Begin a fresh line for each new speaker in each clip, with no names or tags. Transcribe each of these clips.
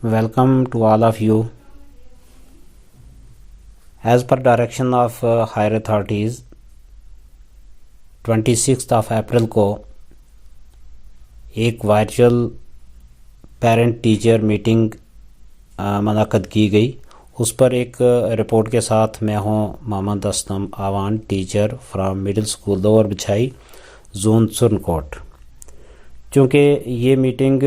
Welcome to all of you. As per direction of higher authorities, 26th of April को एक virtual parent teacher meeting मुनक्कद की गई। उस पर एक रिपोर्ट के साथ मैं हूँ Mohammad Aslam Awan, teacher from middle school lower Bichhai, zone Surankote. चूँकि ये मीटिंग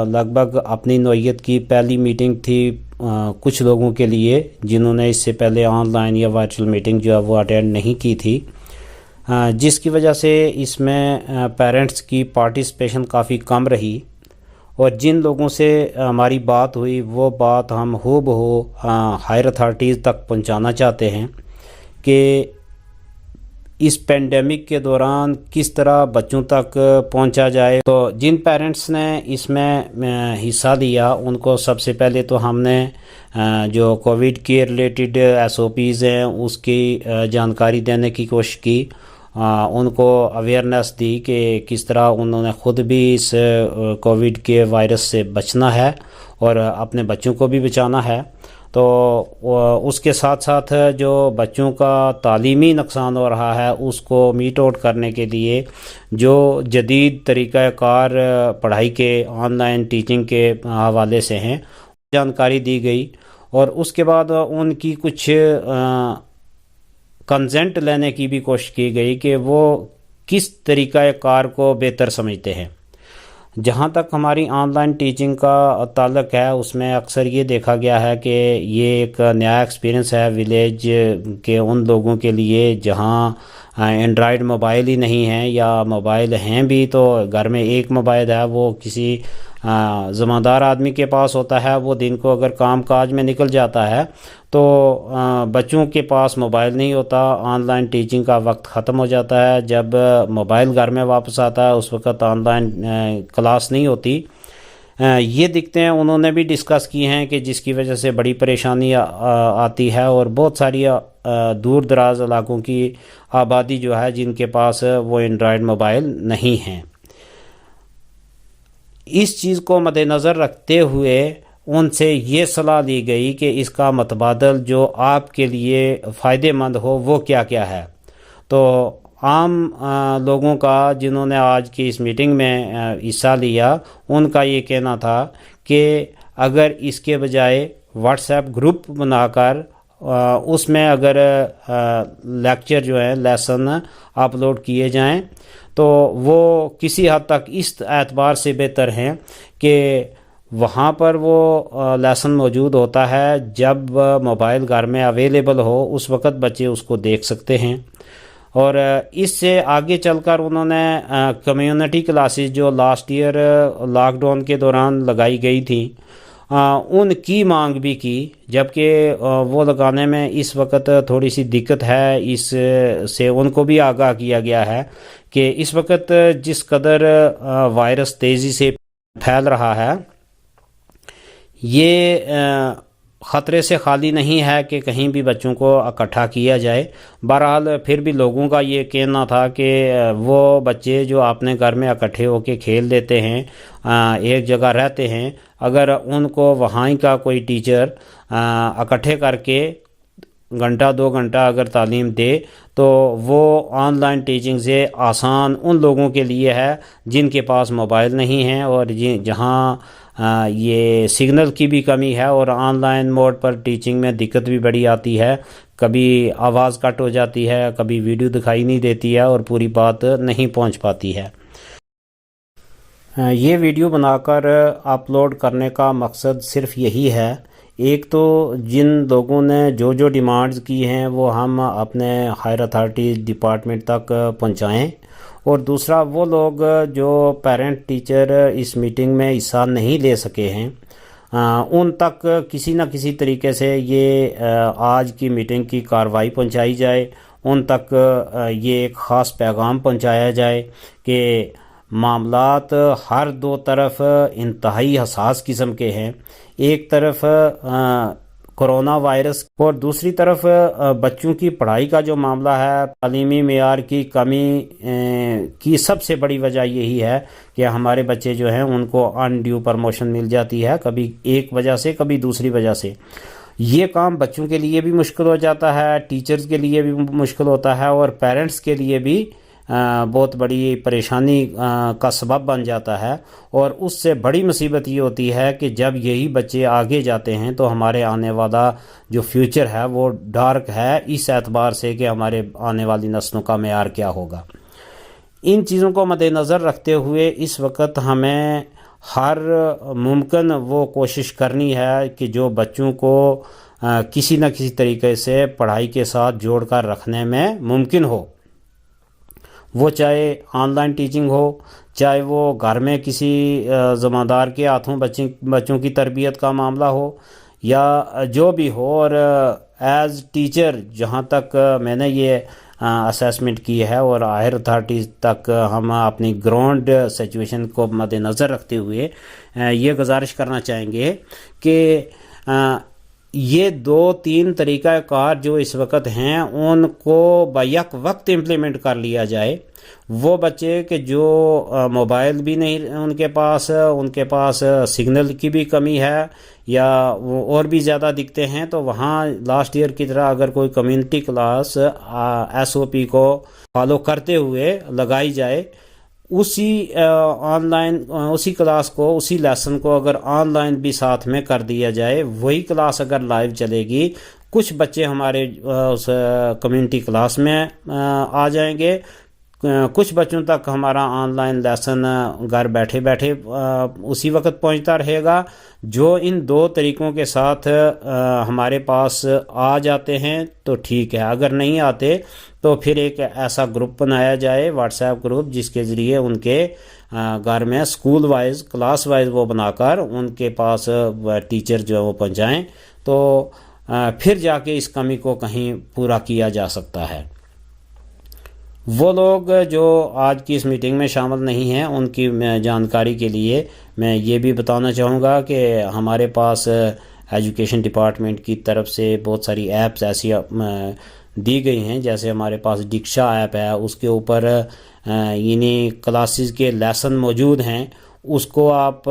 लगभग अपनी नौइयत की पहली मीटिंग थी कुछ लोगों के लिए जिन्होंने इससे पहले ऑनलाइन या वर्चुअल मीटिंग जो है वो अटेंड नहीं की थी, जिसकी वजह से इसमें पेरेंट्स की पार्टिसिपेशन काफ़ी कम रही। और जिन लोगों से हमारी बात हुई वो बात हम हूबहू हायर अथॉरिटीज़ तक पहुंचाना चाहते हैं कि इस पेंडेमिक के दौरान किस तरह बच्चों तक पहुंचा जाए। तो जिन पेरेंट्स ने इसमें हिस्सा लिया उनको सबसे पहले तो हमने जो कोविड के रिलेटेड SOPs हैं उसकी जानकारी देने की कोशिश की, उनको अवेयरनेस दी कि किस तरह उन्होंने ख़ुद भी इस कोविड के वायरस से बचना है और अपने बच्चों को भी बचाना है। तो उसके साथ साथ जो बच्चों का तालीमी नुकसान हो रहा है उसको मीट आउट करने के लिए जो जदीद तरीक़ाकार पढ़ाई के ऑनलाइन टीचिंग के हवाले से हैं जानकारी दी गई। और उसके बाद उनकी कुछ कंसेंट लेने की भी कोशिश की गई कि वो किस तरीक़ाकार को बेहतर समझते हैं। जहाँ तक हमारी ऑनलाइन टीचिंग का ताल्लुक है उसमें अक्सर ये देखा गया है कि ये एक नया एक्सपीरियंस है विलेज के उन लोगों के लिए जहाँ एंड्रॉयड मोबाइल ही नहीं है, या मोबाइल हैं भी तो घर में एक मोबाइल है, वो किसी ज़िम्मेदार आदमी के पास होता है, वो दिन को अगर काम काज में निकल जाता है तो बच्चों के पास मोबाइल नहीं होता। ऑनलाइन टीचिंग का वक्त ख़त्म हो जाता है, जब मोबाइल घर में वापस आता है उस वक्त ऑनलाइन क्लास नहीं होती। ये दिक्कतें हैं उन्होंने भी डिस्कस की हैं कि जिसकी वजह से बड़ी परेशानी आती है और बहुत सारी दूर दराज इलाकों की आबादी जो है जिनके पास वो एंड्रॉयड मोबाइल नहीं हैं। इस चीज़ को मद्देनज़र रखते हुए उनसे ये सलाह ली गई कि इसका मतबादल जो आपके लिए फ़ायदेमंद हो वो क्या क्या है। तो आम लोगों का जिन्होंने आज की इस मीटिंग में हिस्सा लिया उनका ये कहना था कि अगर इसके बजाय व्हाट्सएप ग्रुप बनाकर उसमें अगर लेक्चर जो है लेसन अपलोड किए जाएं तो वो किसी हद तक इस एतबार से बेहतर हैं कि वहाँ पर वो लेसन मौजूद होता है, जब मोबाइल घर में अवेलेबल हो उस वक़्त बच्चे उसको देख सकते हैं। और इससे आगे चलकर उन्होंने कम्युनिटी क्लासेस जो लास्ट ईयर लॉकडाउन के दौरान लगाई गई थी उनकी मांग भी की, जबकि वो लगाने में इस वक्त थोड़ी सी दिक्कत है। इस से उनको भी आगाह किया गया है कि इस वक्त जिस कदर वायरस तेज़ी से फैल रहा है ये ख़तरे से खाली नहीं है कि कहीं भी बच्चों को इकट्ठा किया जाए। बहरहाल फिर भी लोगों का ये कहना था कि वो बच्चे जो अपने घर में इकट्ठे होकर खेल लेते हैं, एक जगह रहते हैं, अगर उनको वहाँ का कोई टीचर इकट्ठे करके घंटा 2 घंटा अगर तालीम दे तो वो ऑनलाइन टीचिंग से आसान उन लोगों के लिए है जिनके पास मोबाइल नहीं है और जहाँ ये सिग्नल की भी कमी है और ऑनलाइन मोड पर टीचिंग में दिक्कत भी बड़ी आती है। कभी आवाज़ कट हो जाती है, कभी वीडियो दिखाई नहीं देती है और पूरी बात नहीं पहुंच पाती है। ये वीडियो बनाकर अपलोड करने का मकसद सिर्फ यही है, एक तो जिन लोगों ने जो जो डिमांड्स की हैं वो हम अपने हायर अथॉरिटी डिपार्टमेंट तक पहुंचाएं, और दूसरा वो लोग जो पेरेंट टीचर इस मीटिंग में हिस्सा नहीं ले सके हैं उन तक किसी न किसी तरीके से ये आज की मीटिंग की कार्रवाई पहुंचाई जाए, उन तक ये एक ख़ास पैगाम पहुंचाया जाए कि मामलात हर दो तरफ इंतहाई हसास किस्म के हैं। एक तरफ کورونا وائرس، اور دوسری طرف بچوں کی پڑھائی کا جو معاملہ ہے، تعلیمی معیار کی کمی کی سب سے بڑی وجہ یہی ہے کہ ہمارے بچے جو ہیں ان کو ان ڈیو پرموشن مل جاتی ہے، کبھی ایک وجہ سے کبھی دوسری وجہ سے۔ یہ کام بچوں کے لیے بھی مشکل ہو جاتا ہے، ٹیچرز کے لیے بھی مشکل ہوتا ہے، اور پیرنٹس کے لیے بھی بہت بڑی پریشانی کا سبب بن جاتا ہے۔ اور اس سے بڑی مصیبت یہ ہوتی ہے کہ جب یہی بچے آگے جاتے ہیں تو ہمارے آنے والا جو فیوچر ہے وہ ڈارک ہے، اس اعتبار سے کہ ہمارے آنے والی نسلوں کا معیار کیا ہوگا۔ ان چیزوں کو مد نظر رکھتے ہوئے اس وقت ہمیں ہر ممکن وہ کوشش کرنی ہے کہ جو بچوں کو کسی نہ کسی طریقے سے پڑھائی کے ساتھ جوڑ کر رکھنے میں ممکن ہو، وہ چاہے آن لائن ٹیچنگ ہو، چاہے وہ گھر میں کسی ذمہ دار کے ہاتھوں بچوں کی تربیت کا معاملہ ہو، یا جو بھی ہو۔ اور ایز ٹیچر جہاں تک میں نے یہ اسیسمنٹ کی ہے اور ہائر اتھارٹیز تک ہم اپنی گراؤنڈ سچویشن کو مد نظر رکھتے ہوئے یہ گزارش کرنا چاہیں گے کہ یہ 2-3 طریقہ کار جو اس وقت ہیں ان کو بیک وقت امپلیمنٹ کر لیا جائے۔ وہ بچے کہ جو موبائل بھی نہیں ان کے پاس سگنل کی بھی کمی ہے یا وہ اور بھی زیادہ دکھتے ہیں، تو وہاں لاسٹ ایئر کی طرح اگر کوئی کمیونٹی کلاس SOP کو فالو کرتے ہوئے لگائی جائے، اسی آن لائن اسی کلاس کو، اسی لیسن کو اگر آن لائن بھی ساتھ میں کر دیا جائے، وہی کلاس اگر لائیو چلے گی، کچھ بچے ہمارے اس کمیونٹی کلاس میں آ جائیں گے، کچھ بچوں تک ہمارا آن لائن لیسن گھر بیٹھے بیٹھے اسی وقت پہنچتا رہے گا۔ جو ان 2 طریقوں کے ساتھ ہمارے پاس آ جاتے ہیں تو ٹھیک ہے، اگر نہیں آتے تو پھر ایک ایسا گروپ بنایا جائے، واٹس ایپ گروپ، جس کے ذریعے ان کے گھر میں اسکول وائز، کلاس وائز وہ بنا کر ان کے پاس ٹیچر جو ہے وہ پہنچائیں، تو پھر جا کے اس کمی کو کہیں پورا کیا جا سکتا ہے۔ وہ لوگ جو آج کی اس میٹنگ میں شامل نہیں ہیں، ان کی جانکاری کے لیے میں یہ بھی بتانا چاہوں گا کہ ہمارے پاس ایجوکیشن ڈپارٹمنٹ کی طرف سے بہت ساری ایپس ایسی دی گئی ہیں، جیسے ہمارے پاس ڈکشا ایپ ہے، اس کے اوپر یعنی کلاسز کے لیسن موجود ہیں، اس کو آپ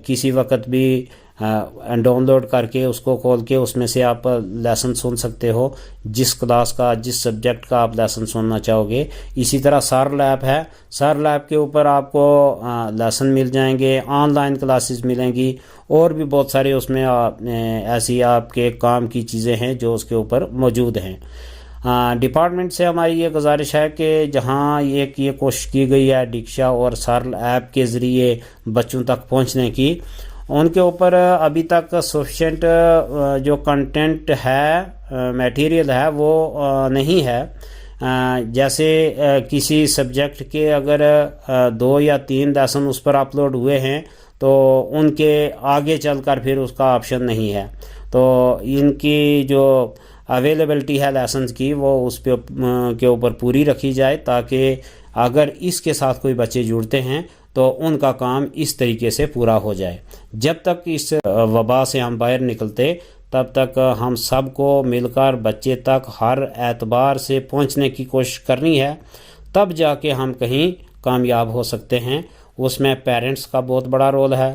کسی وقت بھی ڈاؤن لوڈ کر کے اس کو کھول کے اس میں سے آپ لیسن سن سکتے ہو، جس کلاس کا، جس سبجیکٹ کا آپ لیسن سننا چاہو گے۔ اسی طرح سارل ایپ ہے، سارل ایپ کے اوپر آپ کو لیسن مل جائیں گے، آن لائن کلاسز ملیں گی، اور بھی بہت سارے اس میں ایسی آپ کے کام کی چیزیں ہیں جو اس کے اوپر موجود ہیں۔ ڈپارٹمنٹ سے ہماری یہ گزارش ہے کہ جہاں یہ کوشش کی گئی ہے ڈکشا اور سارل ایپ کے ذریعے بچوں تک پہنچنے کی، ان کے اوپر ابھی تک سفیشینٹ جو کنٹینٹ ہے، میٹیریل ہے، وہ نہیں ہے۔ جیسے کسی سبجیکٹ کے اگر 2 یا 3 لیسن اس پر اپلوڈ ہوئے ہیں تو ان کے آگے چل کر پھر اس کا آپشن نہیں ہے، تو ان کی جو اویلیبلٹی ہے لیسنز کی وہ اس پہ کے اوپر پوری رکھی جائے، تاکہ اگر اس کے ساتھ کوئی بچے جڑتے ہیں تو ان کا کام اس طریقے سے پورا ہو جائے۔ جب تک اس وبا سے ہم باہر نکلتے، تب تک ہم سب کو مل کر بچے تک ہر اعتبار سے پہنچنے کی کوشش کرنی ہے، تب جا کے ہم کہیں کامیاب ہو سکتے ہیں۔ اس میں پیرنٹس کا بہت بڑا رول ہے،